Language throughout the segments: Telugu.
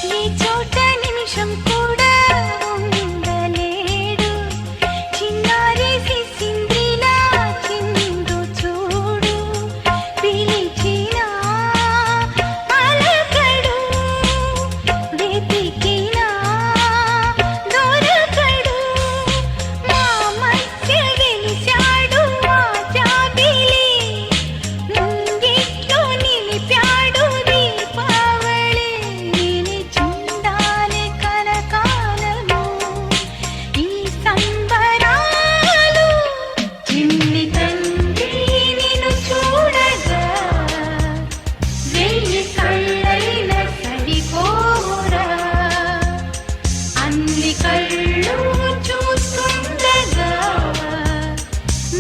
ఈ చోట నిమిషం కూడా ఉండలేడు. చిన్నారి సిసింద్రిలా చిందు చూడు, పిలిచినా పలకడు, వెతికినా దొరకడు. మా మధ్య గెలిచాడు మా జాబిలి, ముంగిట్లో నిలిపాడు దీపావళి. నిలిచుండాలి కలకాలము ఈ సంబరాలు. చిన్ని తండ్రి నిన్ను చూడగా వెయ్యి కళ్ళైన సరిపోరా, అన్ని కళ్ళు చూస్తుండగా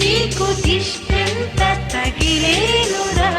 నీకు దిష్టంత తగిలేనురా.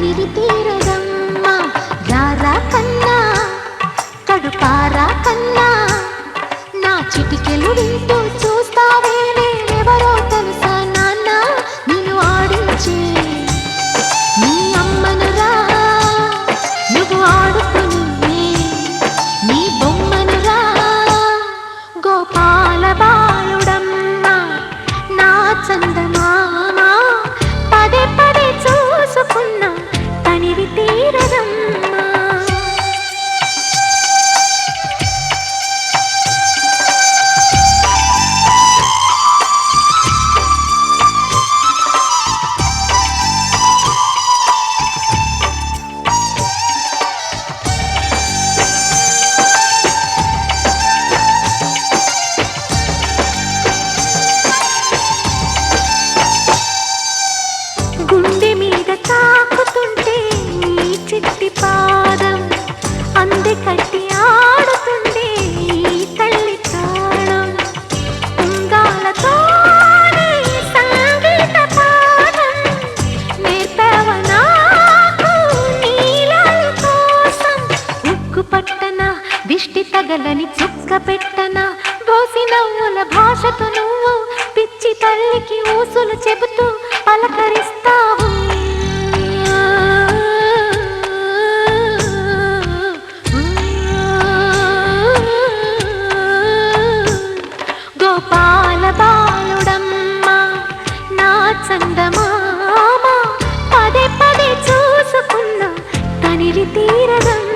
తనివి తీరదమ్మా. రారా కన్నా కడుపారా కన్నా, నా చిటికెలు వింటూ చూస్తావే నేనెవరో తెలుసా నాన్న. నిన్ను ఆడించే నీ అమ్మనురా, నువ్వు ఆడుకుని నీ బొమ్మనురా. గోపాల బాలుడమ్మా నా చందమామ, పదే పదే చూసుకున్నా తనివి తీరదమ్మా. గుండె మీద తాకుతుంటే నీ చిట్టి పాదం, అంది కట్టి ఆడుతుండే ఈ తల్లి తాళం. ఉంగాలతోనే సంగీత పాఠం నేర్పవ నాకు నీలాల కోసం. ఉక్కు పట్టన దిష్టి తగలని చుక్క పెట్టన, బోసి నవ్వుల భాషతో నువ్వు పిచ్చి తల్లికి ఊసులు చెబుతూ పలకరిస్తావు. గోపాల బాలుడమ్మా నా చందమామ, పదే పదే చూసుకున్నా తనివి తీరదమ్మా.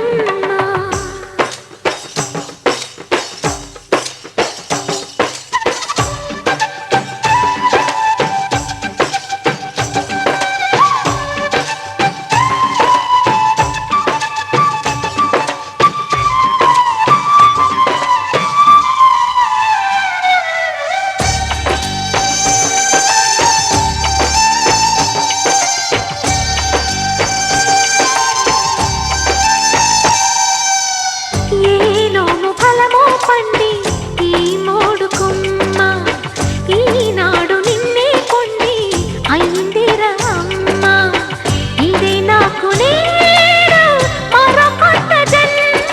ఏనోము ఫలమో పండి ఈ మోడు కొమ్మ, ఈనాడు నిన్నే కొండి అయిందిరా అమ్మ. ఇదే నాకు నేడు మరో కొత్త జన్మ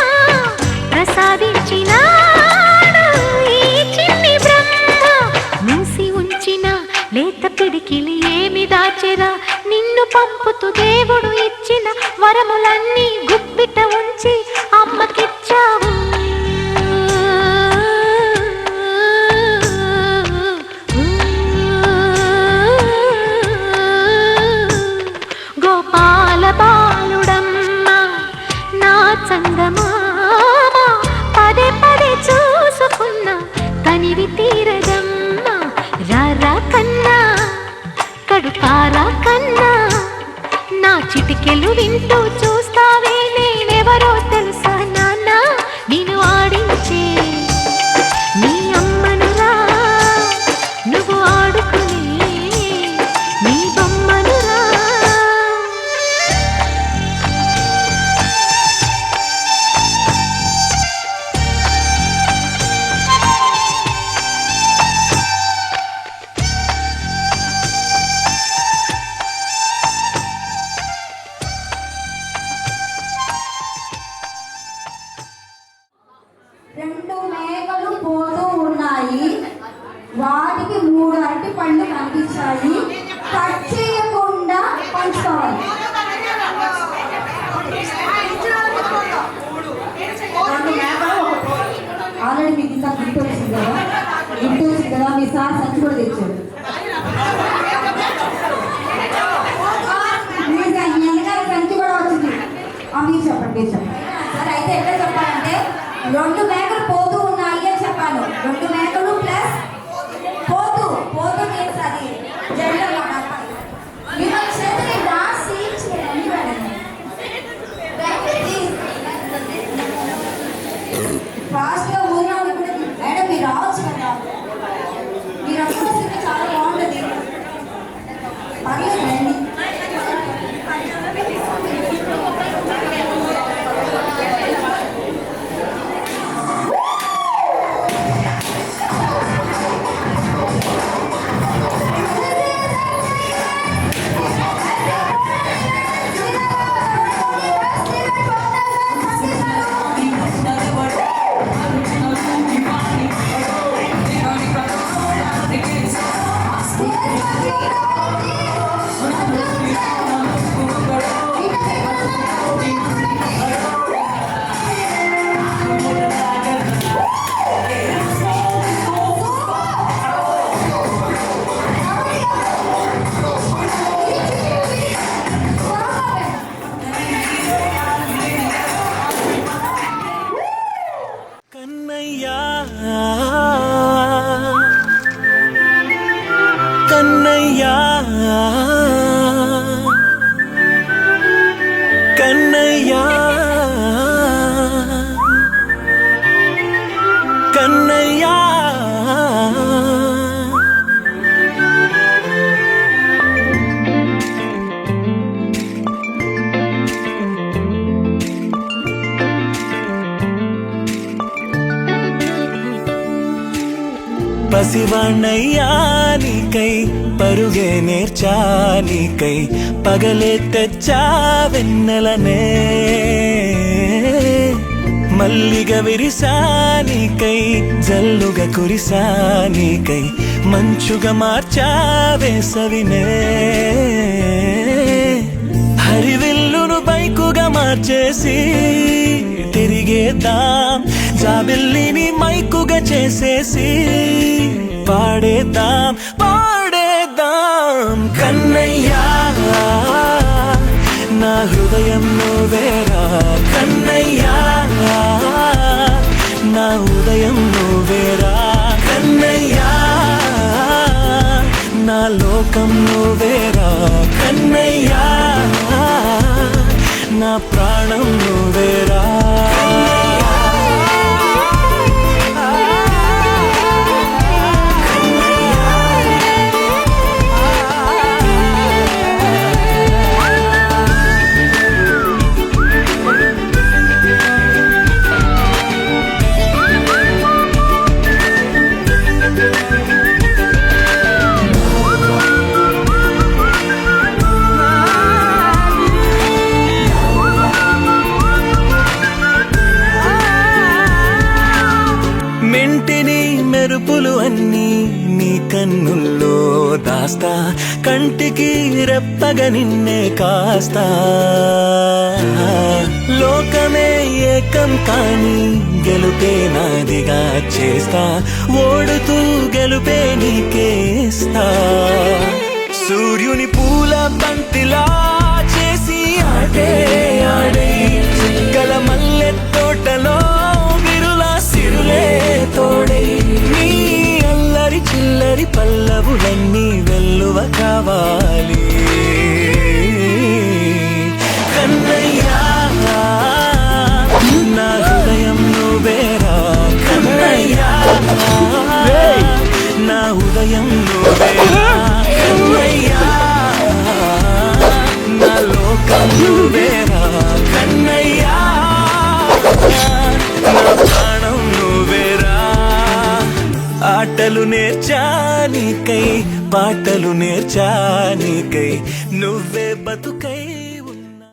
ప్రసాదించినాడు ఈ చిన్ని బ్రహ్మ. మూసి ఉంచిన లేత పిడికిలి ఏమి దాచెరా, నిన్ను పంపుతూ దేవుడు ఇచ్చిన వరములన్నీ గుప్పిట ఉంచి అమ్మకిచ్చావు. గోపాల బాలుడమ్మా నా చందమామ, పదే పదే చూసుకున్నా తనివి తీరదమ్మా. రారా కన్నా కడుపారా కన్నా, నా చిటికెలు వింటూ చూస్తావే నేనెవరో తెలుసా నాన్న. నిన్ను ఆడించే నీ అమ్మనురా, నువ్వు ఆడుకుని నీ బొమ్మనురా. రెండు మేకలు పోతూ ఉన్నాయి, వాటికి 3 అరటి పండ్లు కనిపించాయి. కట్ చేయకుండా పంచుకోవాలి. ఆల్రెడీ మీకు ఇంత గుర్తు వచ్చింది కదా, మీ సార్ సంచి కూడా తెచ్చాడు. సంచి కూడా వచ్చింది. మీరు చెప్పండి సార్. అయితే ఎట్లా చెప్పాలంటే 2 మేకలు పోతూ ఉన్నాయి అని చెప్పాను. 2 మేకలు ప్లస్ పోతూ మీన్స్ అది జనరల్ మిమ్మల్ని చేతిని రాసి ఫాస్ట్గా ఊరిలో కూడా మేడం మీరు రావచ్చు కదా, మీరు వస్తే చాలా బాగుంటుంది. పర్లేదు రండి. కన్నయ్యా కన్నయ్యా పసివాణ్ణయ్యా నీకై పరుగే నేర్చా నీకై పగలే తెచ్చా వెన్నెలనే మల్లిగ విరిసా నీకై జల్లుగా కురిసా నీకై మంచుగా మార్చా వేసవినే హరివిల్లును బైకుగా మార్చేసి తిరిగేద్దాం జాబిల్లిని మైకుగా చేసేసి పాడేద్దాం పాడేద్దాం కన్నయ్యా నా హృదయం నువ్వేరా కన్నయ్యా నా ఉదయం నువ్వేరా కన్నయ్యా నా లోకం నువ్వేరా కన్నయ్యా నా ప్రాణం నువ్వేరా మెంటిని మెరుపులు అన్నీ నీ కన్నుల్లో దాస్తా కంటికి రెప్పగా నిన్నే కాస్తా లోకమే ఏకం కాని గెలుపే నాదిగా చేస్తా ఓడుతూ గెలుపే నీకేస్తా సూర్యుని పూల బంతిలా చేసి ఆడే ఆడే చుక్కల మల్లె తోటలో సిరులే తోడై నీ అల్లరి చిల్లరి పల్లవులన్నీ వెల్లువ కావాలి కన్నయ్యా నా హృదయం నువ్వేరా కన్నయ్యా నా ఉదయం నువ్వేరా కన్నయ్యా నా లోకం నువ్వేరా కన్నయ్యా నా ప్రాణం నువ్వేరా ఆటలు నేర్చానికై పాటలు నేర్చానికై నువ్వే బతుకై ఉన్నా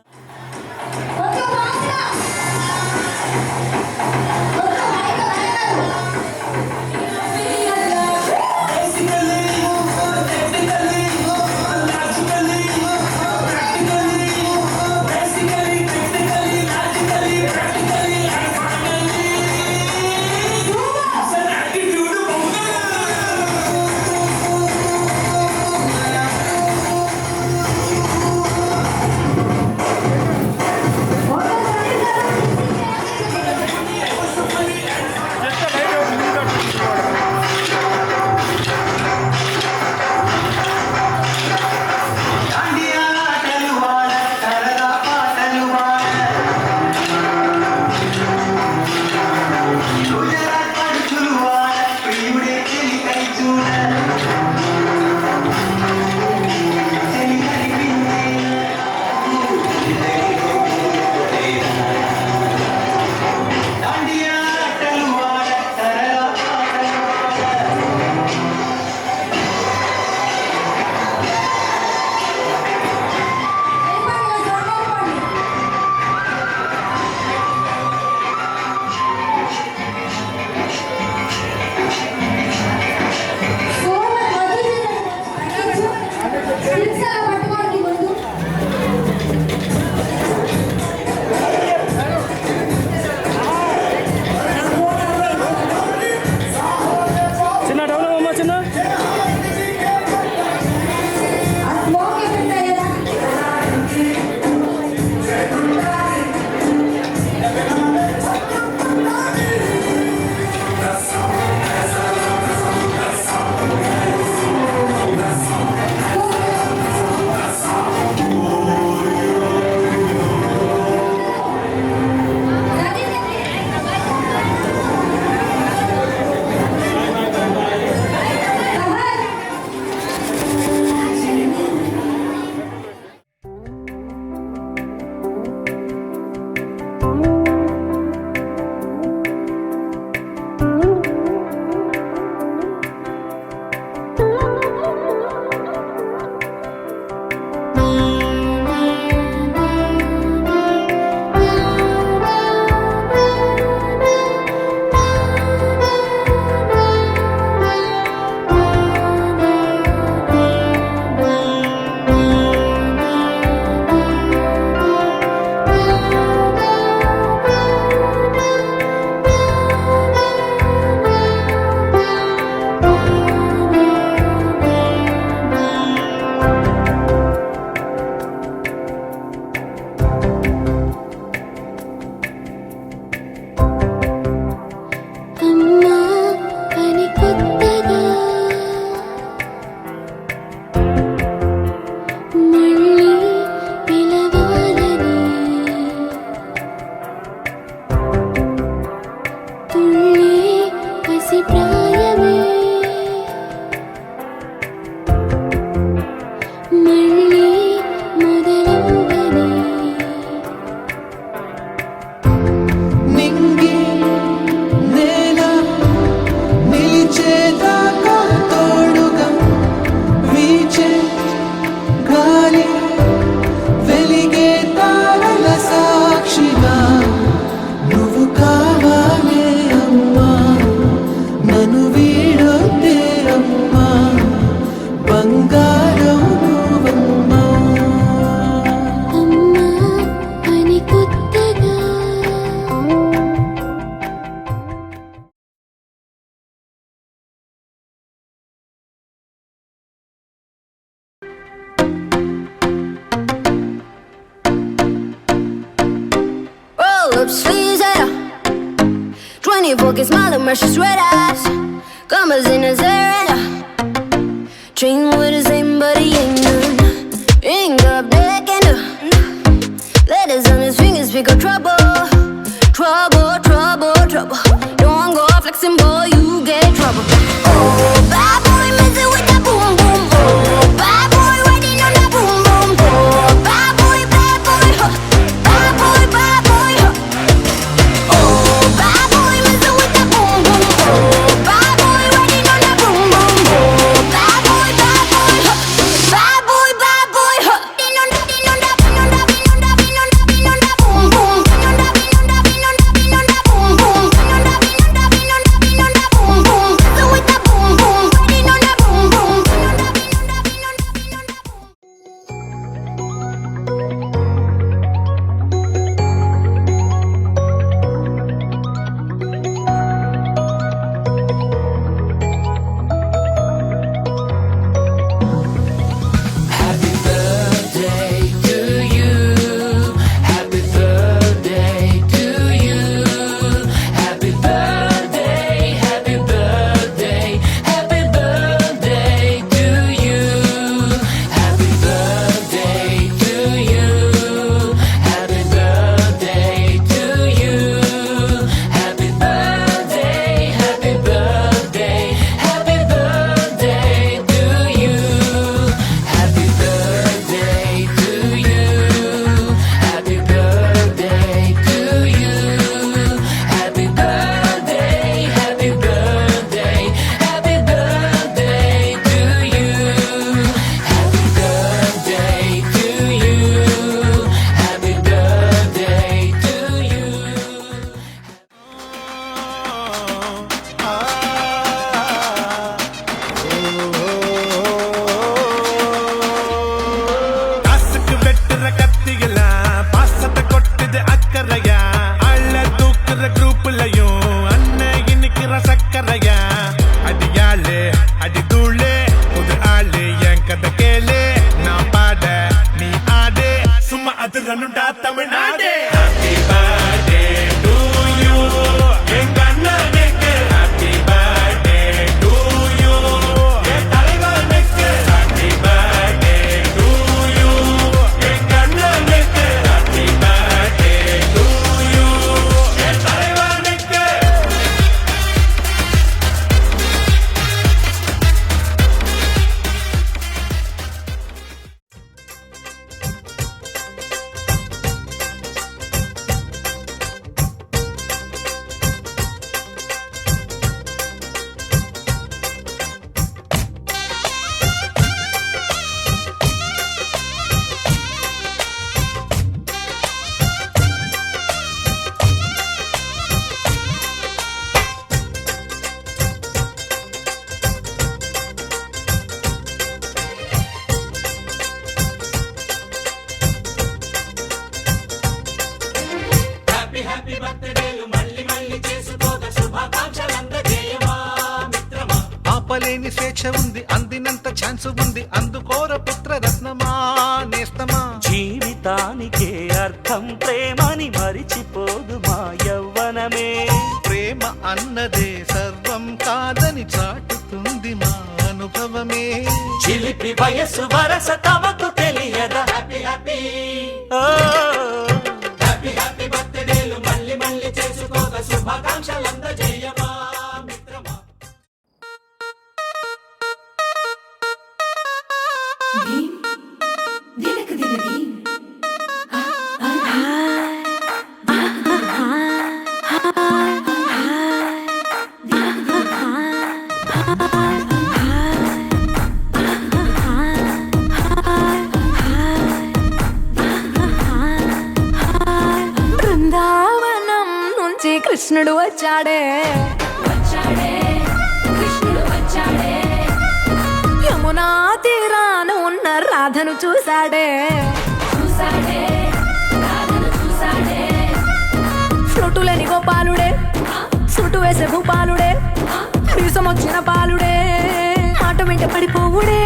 sleeves, yeah. 24 karat smile and mercy sweat ass. Commas in his hair and train with the same but he ain't none. Ain't got black and letters on his fingers speak of trouble. Trouble, trouble, trouble. Don't go flexing, boy, you get trouble. Oh, bad boy messing with that boom, boom. Oh, bad boy riding on that boom, boom. Oh, bad boy, huh. Bad boy, huh. Oh, bad boy messing with that boom, boom. Oh, bad boy riding on that boom, boom. Oh, bad boy, huh. Bad boy, huh. Din on that, din on that, din on that, din on that, din on that, din on that boom, boom. Din on that, din on that, din on that, din on that boom, boom. Din on that, din on that, din on that, din on that boom, boom. Messing with that boom, boom. Riding on that boom, boom. Din on that, din on that, din on that, din on that boom. Happy birthday to you. Happy birthday to you. Happy birthday, happy birthday, happy birthday to you. Happy birthday to you. Happy birthday to you. Happy birthday, happy birthday, happy birthday to you. Happy birthday to you. Happy birthday to you. Happy birthday, happy birthday, happy birthday to you. Happy birthday to you. Happy birthday to you. காசுக்கு வெட்டுற கத்தியெல்லாம் பாசத்தை கொட்டுது அக்கறையா அள்ள தூக்குற குரூப்லயும் அண்ணன் இன்னைக்குற சக்கரையா அடியாளு அடி தூளு புது ஆளு என் கதை கேளு நான் பாட நீ ஆடு சும்மா அதிரணுண்டா Tamil Nadu happy birthday to you எங்க அண்ணனுக்கு ஹாப்பி பர்த்டே டு யூ என் தலைவனுக்கு ஹாப்பி பர்த்டே டு யூ எங்க அண்ணனுக்கு ஹாப்பி பர்த்டே டு யூ என் தலைவனுக்கு ఆపలేని స్వేచ్ఛ ఉంది అందినంత ఛాన్స్ ఉంది అందుకోర పుత్ర రత్నమా నేస్తమా జీవితానికే అర్థం ప్రేమని మరిచిపోదు మా యవ్వనమే. ప్రేమ అన్నదే సర్వం కాదని చాటుతుంది మా అనుభవమే చిలిపి వయసు వరస తమకు తెలియదా హ్యాపీ హ్యాపీ హ్యాపీ హ్యాపీ బర్త్డేలు మళ్ళీ మళ్ళీ చేసుకోక శుభాకాంక్షలందజేయమా మిత్రమా. బృందావనం నుంచి కృష్ణుడు వచ్చాడే యమునా తీరాన ఉన్న రాధను చూశాడే ఫ్లూటులేని గోపాలుడే సుటు వేసే భూపాలుడే మీసం వచ్చిన పాలుడే మాట వెంట పడిపోవుడే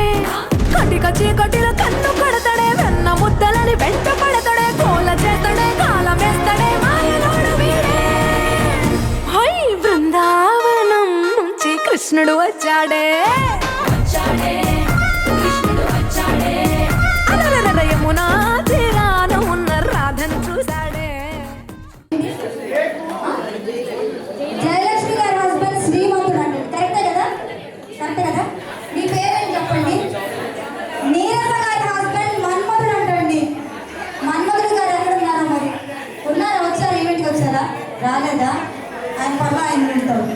కటిక చీకటిలో కన్ను కడతాడే వెన్న ముద్దలని వెంట పడతాడే కోల చేస్తాడే కాలం వేస్తాడే మాయలోడు కృష్ణుడు వచ్చాడే అలరర యమునా తీరాన ఉన్న రాధను చూశాడే. జయలక్ష్మి గారి హస్బెండ్ శ్రీమంతుడు అండి, కరెక్టే కదా? కరెక్టే కదా? మీ పేరేంటి చెప్పండి? నీరజ గారి హస్బెండ్ మన్మధుడు అంటండి. మన్మధుడు గారు ఎక్కడ ఉన్నారా మరి? ఉన్నారా? వచ్చారా? ఈవెంట్కి వచ్చారా? రాలేదా? ఆయన పర్లా ఆయన ఉంటారు.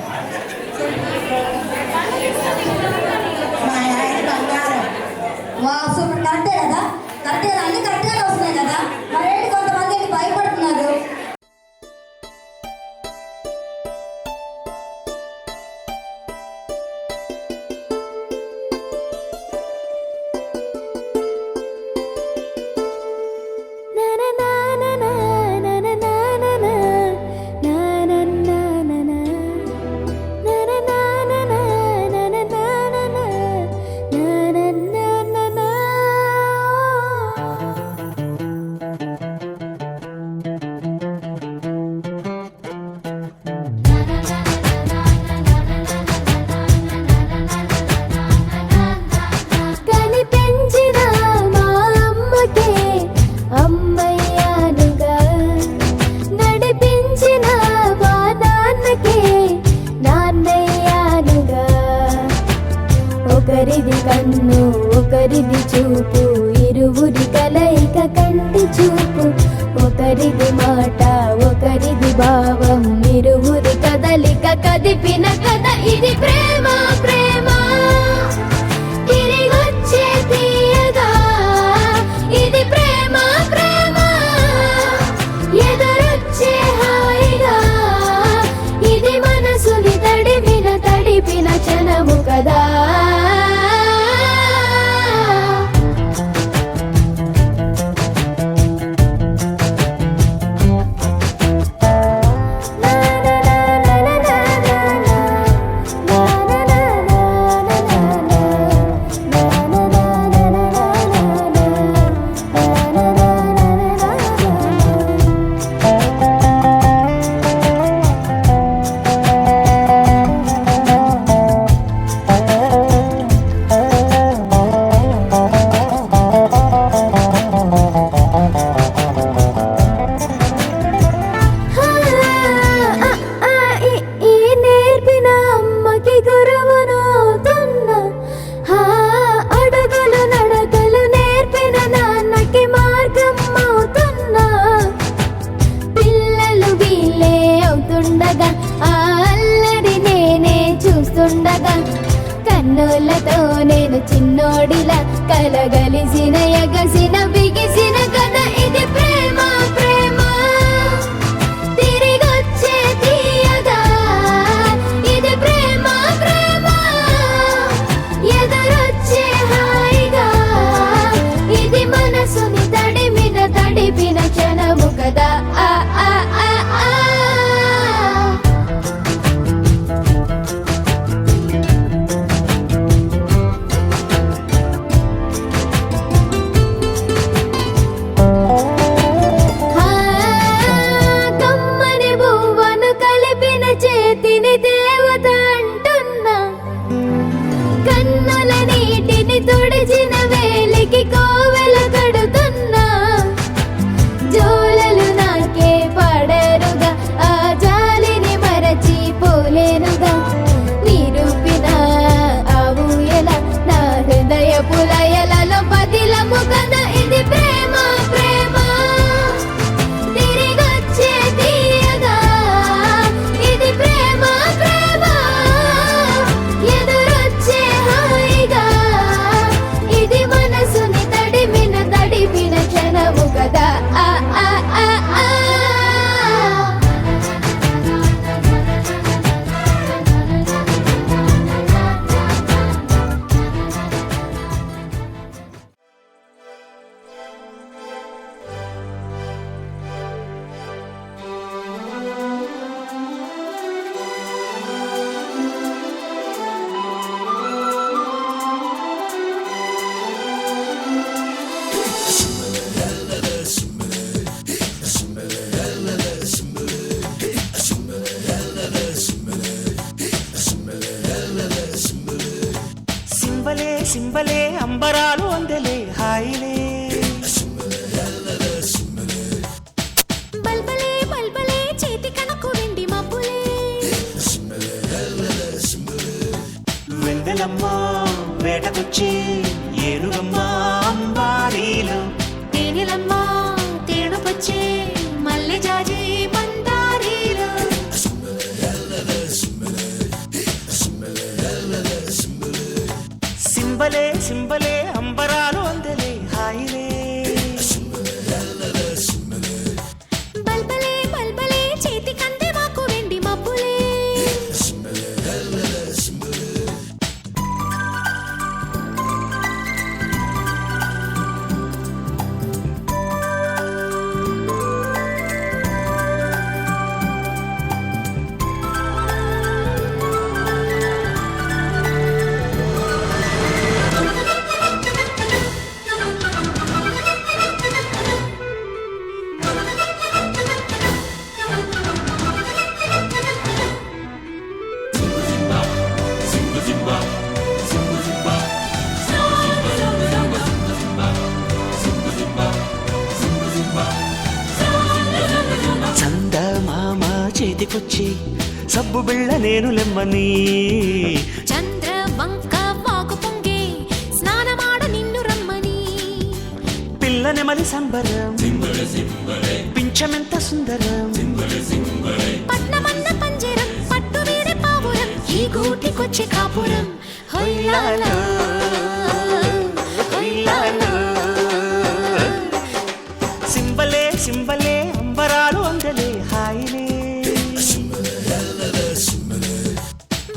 వా సూపర్, కరెక్టే కదా? కరెక్టే కదా? అన్ని కరెక్ట్గానే వస్తున్నాయి కదా? మరేంటి కొంతమంది ఏంటి భయపడుతున్నారు? కనిపించిన మా అమ్మకే అమ్మయ్యానుగా, నడిపించిన మా నాన్నకే నాన్నయ్యానుగా. ఒకరిది కన్ను ఒకరిది చూపు, ఇరువురి కలయిక కంటి చూపు. ఒకరిది మాట ఒకరిది భావం, ఇరువురి కదలిక కదిపిన కథ ఇది ప్రేమ. ప్రేమ తిరిగొచ్చే తీయగా, ఇది ప్రేమ. ప్రేమ ఎదురొచ్చే హాయిగా, ఇది మనసుని తడిపిన క్షణము కదా. వెన్నెలమ్మ వేటకొచ్చి ఏనుగమ్మ అంబారీలు తేనెలమ్మ తేనుకొచ్చే మల్లె జాజి మందారీలు సింబలే సింబలే అంబరాలు అందలే హాయిలే బల్బలే బల్బలే చేతి కందే మాకు వెండి మబ్బులే చందమామ చేతికొచ్చి సబ్బు బిళ్ళ నేను లెమ్మని చంద్ర వంక వాకు పొంగే స్నానమాడ నిన్ను రమ్మని పిల్లని మలి సంబరం పింఛమెంత సుందరం పట్నమన్న పంజరం పట్టు వీడి పావురం ఈ గూటికొచ్చే కాపురం హొయ్యాలా హొయ్యాలా సింబలే సింబలే అంబరాలు అందలే హాయిలే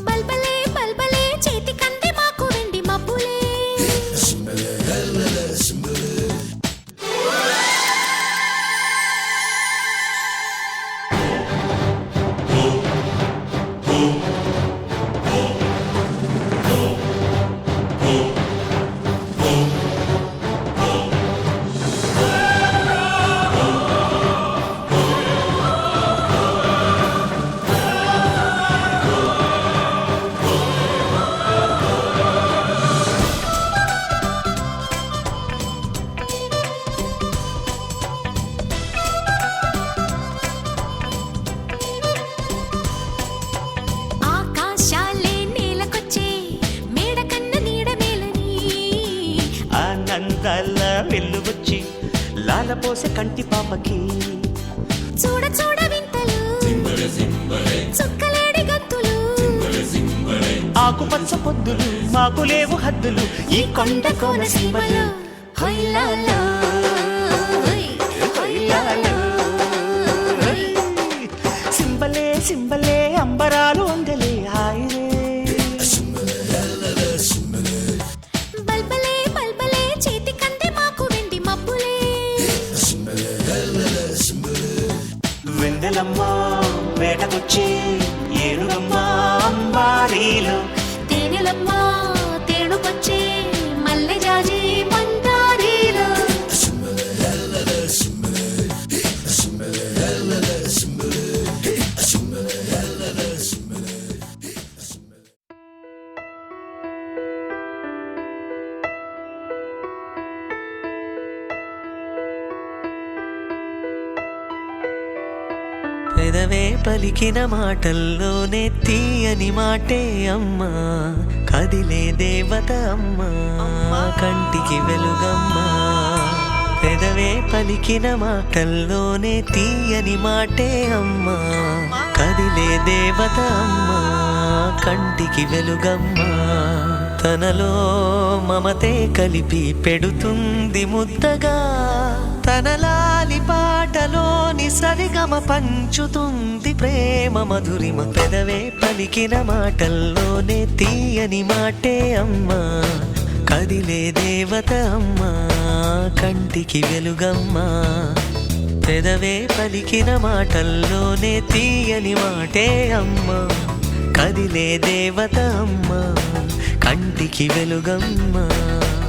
బల్బలే బల్బలే చేతి కంది మాకు వెండి మబ్బులే ఆకాశాలే నేలకొచ్చే మేడ కన్న నీడ మేలని ఆనందాల వెల్లువచ్చి లాలపోసే కంటి పాపకి చూడ చూడ వింతలు చుక్కలేడి గంతులు ఆకుపచ్చ పొద్దులు మాకు లేవు హద్దులు ఈ కొండ కోన సీమలు హొయ్యాలా హొయ్యాలా సింబలే సింబలే అంబరాలు అందలే హాయిలే బల్బలే బల్బలే చేతి కంది మాకు వెండి మబ్బులే వెన్నెలమ్మ వేటకొచ్చి ఏనుగమ్మ అంబారీలు తేనెలమ్మ తేనుకొచ్చే మల్లె జాజి మందారీలు పెదవే పలికిన మాటల్లోనే తీయని మాటే అమ్మా కదిలే దేవత అమ్మా కంటికి వెలుగమ్మా పెదవే పలికిన మాటల్లోనే తీయని మాటే అమ్మా కదిలే దేవత అమ్మా కంటికి వెలుగమ్మా తనలో మమతే కలిపి పెడుతుంది ముద్దగా తనలాలి పాటలోని సరిగమ పంచుతుంది ప్రేమ మధురిమ పెదవే పలికిన మాటల్లోనే తీయని మాటే అమ్మా కదిలే దేవత అమ్మా కంటికి వెలుగమ్మా పెదవే పలికిన మాటల్లోనే తీయని మాటే అమ్మా కదిలే దేవత అమ్మా కంటికి వెలుగమ్మా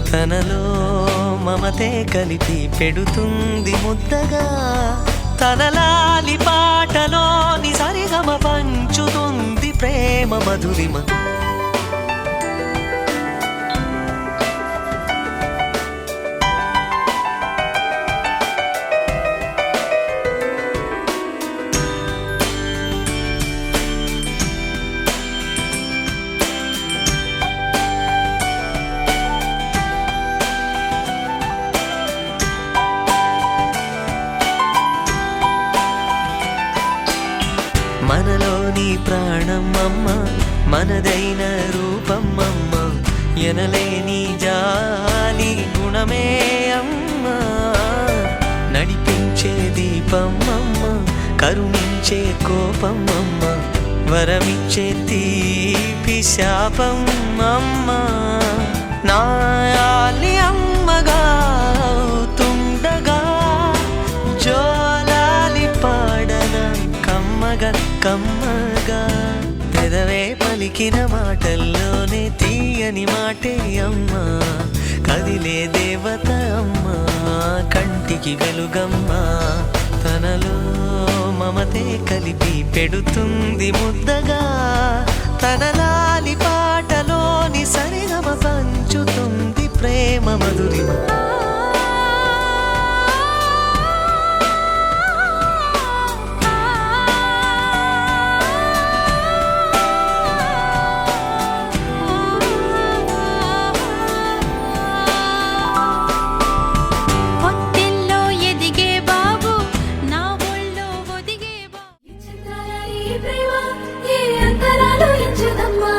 తనలో మమతే కలిపి పెడుతుంది ముద్దగా తనలాలి పాటలోని సరిగమ పంచుతుంది ప్రేమ మధురిమ మనలోని ప్రాణం అమ్మ, మనదైన రూపం అమ్మ, ఎనలేని జాలి గుణమే అమ్మ, నడిపించే దీపం అమ్మ, కరుణించే కోపం అమ్మ, వరమిచ్చే తీపి శాపం అమ్మ, నాయాలి అమ్మగా అవుతుండగా జోలాలి పాడన కమ్మగా కమ్మగా, పెదవే పలికిన మాటల్లోనే తీయని మాటే అమ్మ, కదిలే దేవత అమ్మ, కంటికి వెలుగమ్మ, తనలో మమతే కలిపి పెడుతుంది ముద్దగా, తన లాలి పాటలోని సరిగమ పంచుతుంది ప్రేమ మధురిమ. పొత్తిల్లో ఎదిగే బాబు, నా ఒళ్ళో ఒదిగే బాబు. ఈ ప్రేమ ఏ అంతరాలు ఎంచదమ్మా,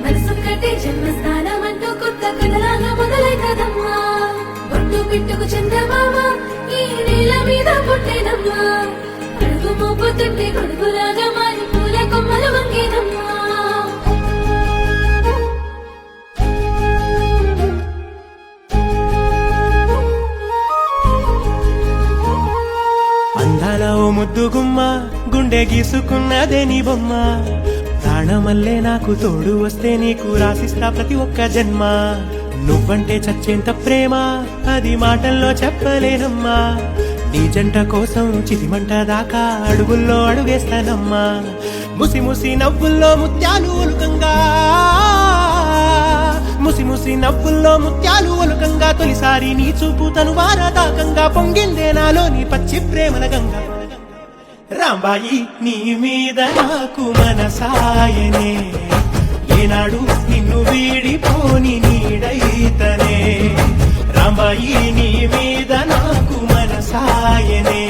మనసు కట్టే జన్మస్థానం అంటూ కొత్త కథలాగా మొదలైతదమ్మా, ఒట్టు పిట్టుకు చందమామ ఈ నేల మీద పుట్టేనమ్మా, అడుగు మోపుతుంటే గొడుగులాగా మారి పూల కొమ్మలు వంగేనమ్మా. అందాల ఓ ముద్దు గుమ్మ, గుండె గీసుకున్నదే నీ బొమ్మ, ప్రాణమల్లే నాకు తోడు వస్తే నీకు రాసిస్తా ప్రతి ఒక్క జన్మ, నువ్వంటే చచ్చేంత ప్రేమ అది మాటల్లో చెప్పలేనమ్మా, నీ జంట కోసం చితిమంట దాకా అడుగుల్లో అడుగేస్తానమ్మా, ముసి ముసి నవ్వుల్లో ముత్యాలు ఒలుకంగా, ముసి ముసి నవ్వుల్లో ముత్యాలు ఒలుకంగా, తొలిసారి నీ చూపు తను వారదాకంగా పొంగిందే నాలోని పచ్చి ప్రేమల గంగా. రాంబాయి నీ మీద నాకు మనసాయనే, ఏనాడు నిన్ను వీడిపోని నీడైతనే, రాంబాయి నీ మీద నాకు మనసాయనే.